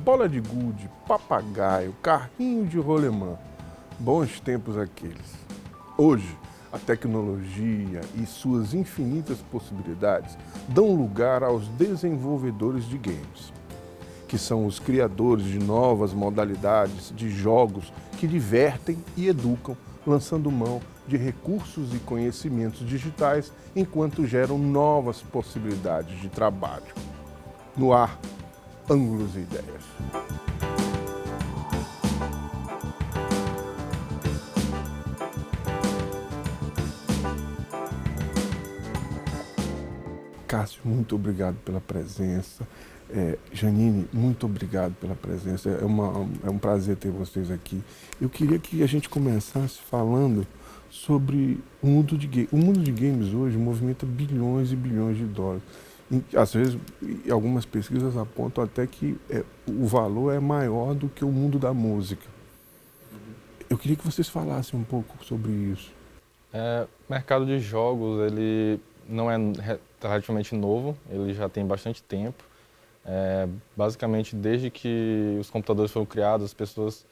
bola de gude, papagaio, carrinho de rolemã. Bons tempos aqueles. Hoje, a tecnologia e suas infinitas possibilidades dão lugar aos desenvolvedores de games, que são os criadores de novas modalidades de jogos que divertem e educam, lançando mão de recursos e conhecimentos digitais enquanto geram novas possibilidades de trabalho. No ar, Ângulos e Ideias. Cássio, muito obrigado pela presença. Janine, muito obrigado pela presença. É um prazer ter vocês aqui. Eu queria que a gente começasse falando sobre o mundo de games. O mundo de games hoje movimenta bilhões e bilhões de dólares. Às vezes, algumas pesquisas apontam até que o valor é maior do que o mundo da música. Eu queria que vocês falassem um pouco sobre isso. O mercado de jogos, ele não é relativamente novo, ele já tem bastante tempo. Basicamente, desde que os computadores foram criados, as pessoas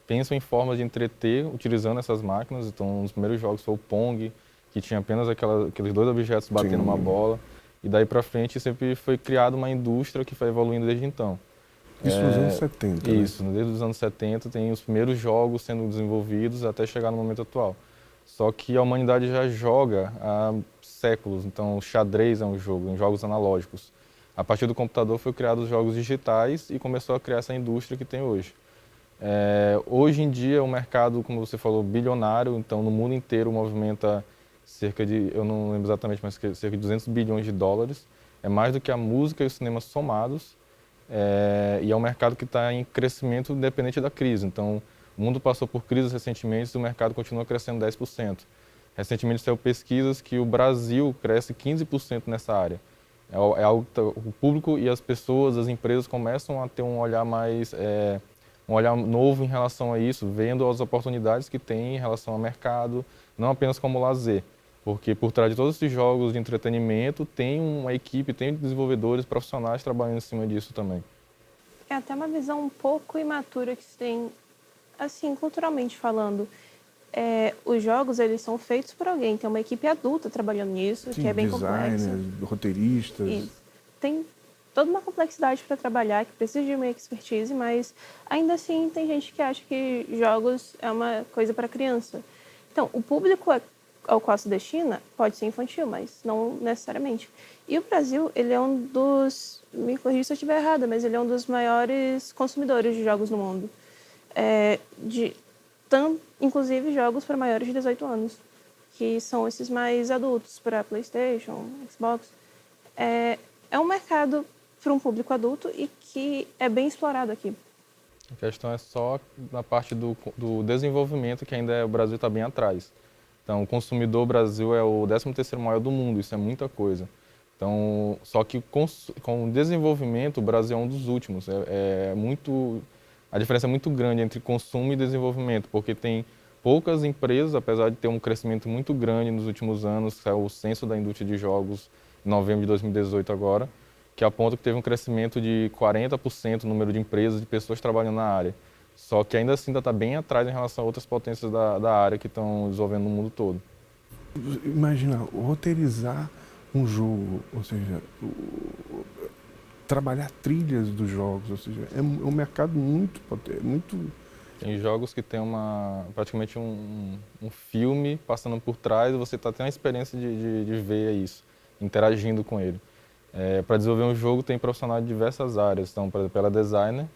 pensam em formas de entreter utilizando essas máquinas. Então, os primeiros jogos foi o Pong, que tinha apenas aqueles dois objetos batendo uma bola. E daí para frente sempre foi criada uma indústria que foi evoluindo desde então. Isso nos anos 70, Isso, né? desde os anos 70 tem os primeiros jogos sendo desenvolvidos até chegar no momento atual. Só que a humanidade já joga há séculos, então o xadrez é um jogo, em jogos analógicos. A partir do computador foi criado os jogos digitais e começou a criar essa indústria que tem hoje. Hoje em dia é um mercado, como você falou, bilionário, então no mundo inteiro movimenta cerca de, eu não lembro exatamente, mas cerca de 200 bilhões de dólares. É mais do que a música e o cinema somados. E é um mercado que está em crescimento independente da crise. Então, o mundo passou por crises recentemente e o mercado continua crescendo 10%. Recentemente saiu pesquisas que o Brasil cresce 15% nessa área. É algo que o público e as pessoas, as empresas começam a ter um olhar mais, um olhar novo em relação a isso, vendo as oportunidades que tem em relação ao mercado, não apenas como lazer. Porque por trás de todos esses jogos de entretenimento tem uma equipe, tem desenvolvedores profissionais trabalhando em cima disso também. É até uma visão um pouco imatura que se tem, assim, culturalmente falando. Os jogos, eles são feitos por alguém, tem uma equipe adulta trabalhando nisso, Sim, que é bem complexa. Roteiristas. E tem toda uma complexidade para trabalhar, que precisa de uma expertise, mas ainda assim tem gente que acha que jogos é uma coisa para criança. Então, o público ao qual se destina pode ser infantil, mas não necessariamente. E o Brasil, ele é um dos, me corrija se eu estiver errada, mas ele é um dos maiores consumidores de jogos no mundo. Inclusive jogos para maiores de 18 anos, que são esses mais adultos, para PlayStation, Xbox. É um mercado para um público adulto e que é bem explorado aqui. A questão é só na parte do desenvolvimento, que ainda o Brasil está bem atrás. Então, o consumidor Brasil é o 13º maior do mundo, isso é muita coisa. Então, só que com o desenvolvimento, o Brasil é um dos últimos. A diferença é muito grande entre consumo e desenvolvimento, porque tem poucas empresas, apesar de ter um crescimento muito grande nos últimos anos, saiu o censo da indústria de jogos em novembro de 2018 agora, que aponta que teve um crescimento de 40% no número de empresas, de pessoas trabalhando na área. Só que ainda assim ainda está bem atrás em relação a outras potências da área que estão desenvolvendo no mundo todo. Imagina, roteirizar um jogo, ou seja, trabalhar trilhas dos jogos, ou seja, é um mercado muito potente, muito... Tem jogos que tem praticamente um filme passando por trás e você está tendo a experiência de ver isso, interagindo com ele. Para desenvolver um jogo tem profissionais de diversas áreas, então, por exemplo, ela é designer,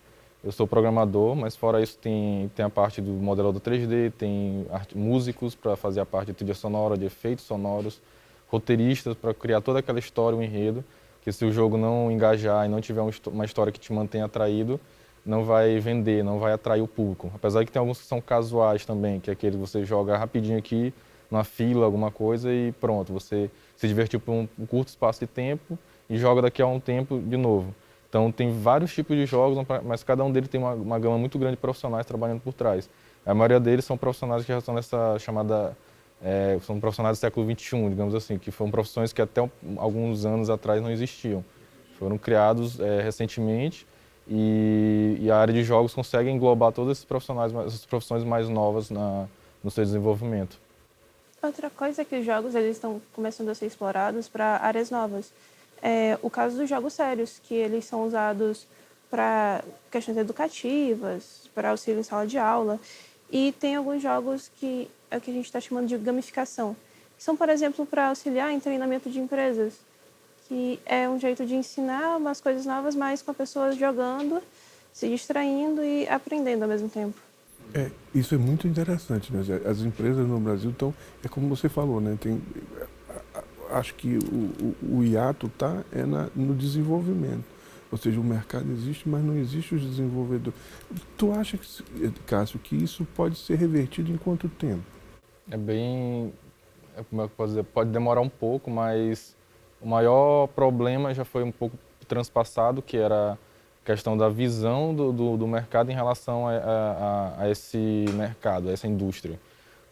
eu sou programador, mas fora isso tem a parte do modelador 3D, tem músicos para fazer a parte de trilha sonora, de efeitos sonoros, roteiristas para criar toda aquela história, um enredo, que se o jogo não engajar e não tiver uma história que te mantenha atraído, não vai vender, não vai atrair o público. Apesar de que tem alguns que são casuais também, que é aquele que você joga rapidinho aqui, numa fila, alguma coisa e pronto, você se divertiu por um curto espaço de tempo e joga daqui a um tempo de novo. Então tem vários tipos de jogos, mas cada um deles tem uma gama muito grande de profissionais trabalhando por trás. A maioria deles são profissionais que já estão nessa chamada... são profissionais do século XXI, digamos assim, que foram profissões que até alguns anos atrás não existiam. Foram criados recentemente e a área de jogos consegue englobar todos esses profissionais, essas profissões mais novas no seu desenvolvimento. Outra coisa é que os jogos eles estão começando a ser explorados para áreas novas. É o caso dos jogos sérios, que eles são usados para questões educativas, para auxílio em sala de aula. E tem alguns jogos que é o que a gente está chamando de gamificação, que são, por exemplo, para auxiliar em treinamento de empresas, que é um jeito de ensinar umas coisas novas, mas com a pessoa jogando, se distraindo e aprendendo ao mesmo tempo. Isso é muito interessante, né? As empresas no Brasil estão, é como você falou, né? Acho que o hiato está no desenvolvimento. Ou seja, o mercado existe, mas não existe os desenvolvedores. Tu acha, Cássio, que isso pode ser revertido em quanto tempo? Como eu posso dizer, pode demorar um pouco, mas o maior problema já foi um pouco transpassado, que era a questão da visão do mercado em relação a esse mercado, a essa indústria.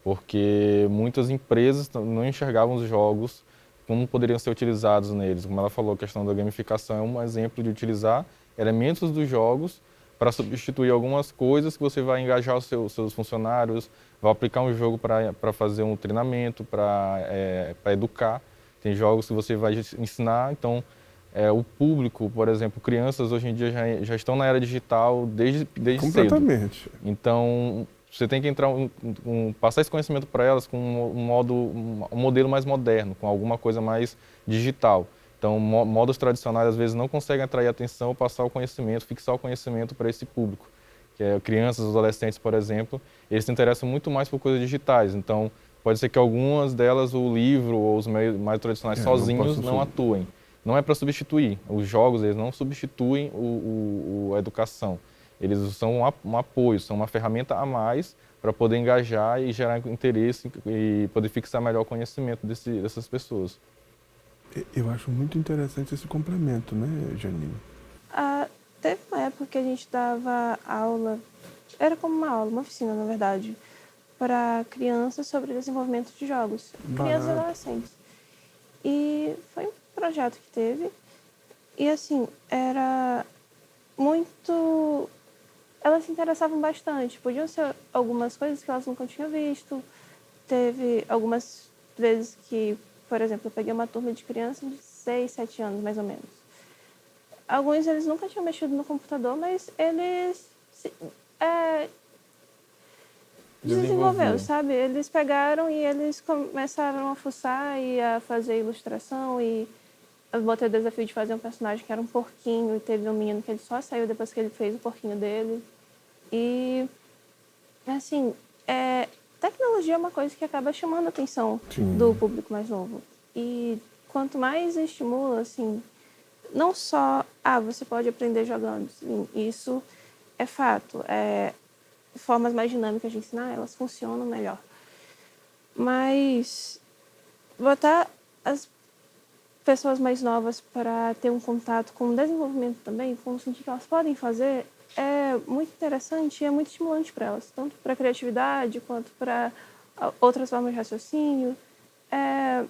Porque muitas empresas não enxergavam os jogos como poderiam ser utilizados neles. Como ela falou, a questão da gamificação é um exemplo de utilizar elementos dos jogos para substituir algumas coisas que você vai engajar os seus funcionários, vai aplicar um jogo para fazer um treinamento, para educar. Tem jogos que você vai ensinar, então o público, por exemplo, crianças hoje em dia já estão na era digital desde Completamente. cedo. Então, você tem que entrar passar esse conhecimento para elas com um modelo mais moderno, com alguma coisa mais digital. Então, modos tradicionais às vezes não conseguem atrair atenção ou passar o conhecimento, fixar o conhecimento para esse público. Que é crianças, adolescentes, por exemplo, eles se interessam muito mais por coisas digitais. Então, pode ser que algumas delas, o livro ou os meios mais tradicionais sozinhos não atuem. Não é para substituir. Os jogos, eles não substituem a educação. Eles são um apoio, são uma ferramenta a mais para poder engajar e gerar interesse e poder fixar melhor o conhecimento dessas pessoas. Eu acho muito interessante esse complemento, né, Janine? Teve uma época que a gente dava aula, era como uma aula, uma oficina, na verdade, para crianças sobre desenvolvimento de jogos, crianças e adolescentes. E foi um projeto que teve, e assim, era muito... Elas se interessavam bastante. Podiam ser algumas coisas que elas nunca tinham visto. Teve algumas vezes que, por exemplo, eu peguei uma turma de crianças de 6, 7 anos, mais ou menos. Alguns eles nunca tinham mexido no computador, mas eles desenvolveram, sabe? Eles pegaram e eles começaram a fuçar e a fazer ilustração e eu botei o desafio de fazer um personagem que era um porquinho e teve um menino que ele só saiu depois que ele fez o porquinho dele. E, assim, tecnologia é uma coisa que acaba chamando a atenção do público mais novo. E quanto mais estimula, assim, não só, você pode aprender jogando, sim, isso é fato. Formas mais dinâmicas de ensinar, elas funcionam melhor. Mas botar as pessoas mais novas para ter um contato com o desenvolvimento também, com o sentir que elas podem fazer, é muito interessante e é muito estimulante para elas, tanto para a criatividade quanto para outras formas de raciocínio. É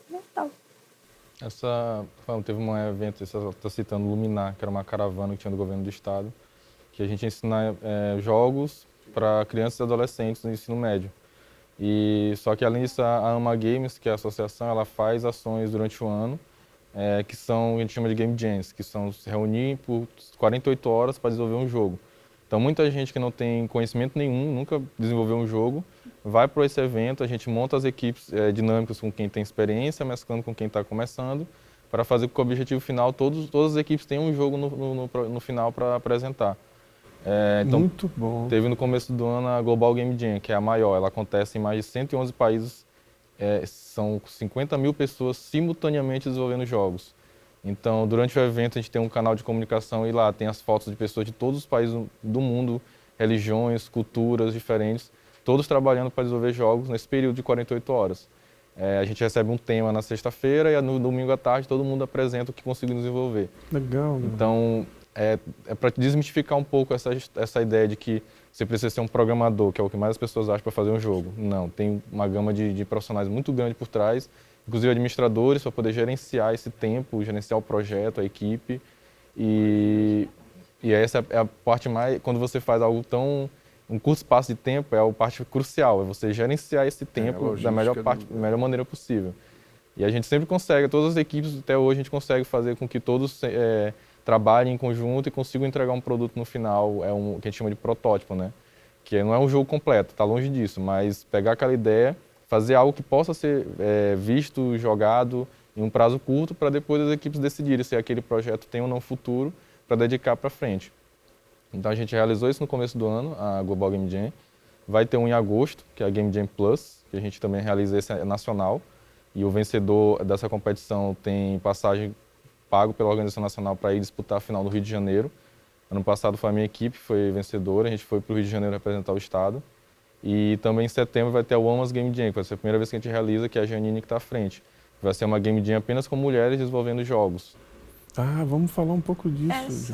legal. Teve um evento, você está citando Luminar, que era uma caravana que tinha do governo do estado, que a gente ensina jogos para crianças e adolescentes no ensino médio. Só que além disso, a AMA Games, que é a associação, ela faz ações durante o ano, que a gente chama de Game Jams, que são se reunir por 48 horas para desenvolver um jogo. Então muita gente que não tem conhecimento nenhum, nunca desenvolveu um jogo, vai para esse evento, a gente monta as equipes dinâmicas com quem tem experiência, mesclando com quem está começando, para fazer com que o objetivo final, todas as equipes tenham um jogo no final para apresentar. Então, muito bom. Teve no começo do ano a Global Game Jam, que é a maior. Ela acontece em mais de 111 países. São 50 mil pessoas simultaneamente desenvolvendo jogos. Então, durante o evento, a gente tem um canal de comunicação e lá tem as fotos de pessoas de todos os países do mundo, religiões, culturas diferentes, todos trabalhando para desenvolver jogos nesse período de 48 horas. A gente recebe um tema na sexta-feira e no domingo à tarde todo mundo apresenta o que conseguiu desenvolver. Legal. Então, é para desmistificar um pouco essa ideia de que você precisa ser um programador, que é o que mais as pessoas acham para fazer um jogo. Não, tem uma gama de profissionais muito grande por trás, inclusive administradores para poder gerenciar esse tempo, gerenciar o projeto, a equipe. E E essa é a parte mais, quando você faz algo tão, um curto espaço de tempo, é a parte crucial, é você gerenciar esse tempo da melhor maneira possível. E a gente sempre consegue, todas as equipes até hoje a gente consegue fazer com que todos trabalhem em conjunto e consigam entregar um produto no final, o que a gente chama de protótipo, né? Que não é um jogo completo, está longe disso, mas pegar aquela ideia, fazer algo que possa ser visto, jogado em um prazo curto, para depois as equipes decidirem se aquele projeto tem ou não futuro para dedicar para frente. Então a gente realizou isso no começo do ano, a Global Game Jam. Vai ter um em agosto, que é a Game Jam Plus, que a gente também realiza, esse nacional. E o vencedor dessa competição tem passagem pago pela organização nacional para ir disputar a final no Rio de Janeiro. Ano passado foi a minha equipe, foi vencedora, a gente foi para o Rio de Janeiro representar o estado. E também em setembro vai ter o Amas Game Jam, que vai ser a primeira vez que a gente realiza, que é a Janine que está à frente. Vai ser uma Game Jam apenas com mulheres desenvolvendo jogos. Ah, vamos falar um pouco disso.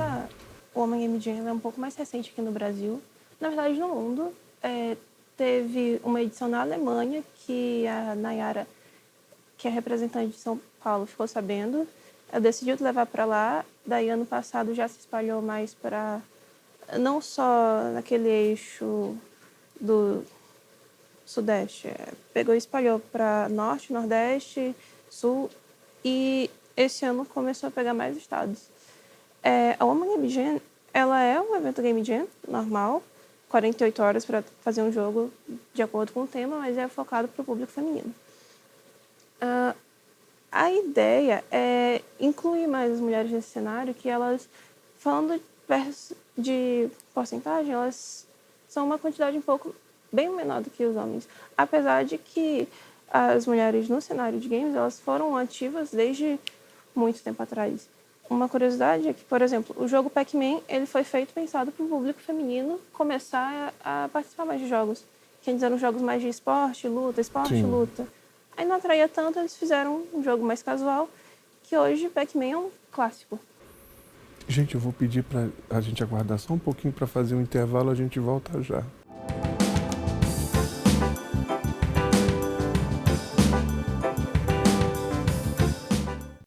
O Woman Game Jam é um pouco mais recente aqui no Brasil. Na verdade, no mundo. Teve uma edição na Alemanha que a Nayara, que é representante de São Paulo, ficou sabendo. Ela decidiu levar para lá. Daí, ano passado, já se espalhou mais para... Não só naquele eixo do Sudeste. Pegou e espalhou para Norte, Nordeste, Sul. E esse ano começou a pegar mais estados. A Woman Game Jam, ela é um evento Game Jam normal, 48 horas para fazer um jogo de acordo com o tema, mas é focado para o público feminino. A ideia é incluir mais as mulheres nesse cenário, que elas, falando de porcentagem, elas são uma quantidade um pouco bem menor do que os homens. Apesar de que as mulheres no cenário de games, elas foram ativas desde muito tempo atrás. Uma curiosidade é que, por exemplo, o jogo Pac-Man, ele foi pensado para o público feminino começar a participar mais de jogos. Que antes eram jogos mais de esporte, luta. Aí não atraía tanto, eles fizeram um jogo mais casual, que hoje Pac-Man é um clássico. Gente, eu vou pedir para a gente aguardar só um pouquinho para fazer um intervalo, a gente volta já.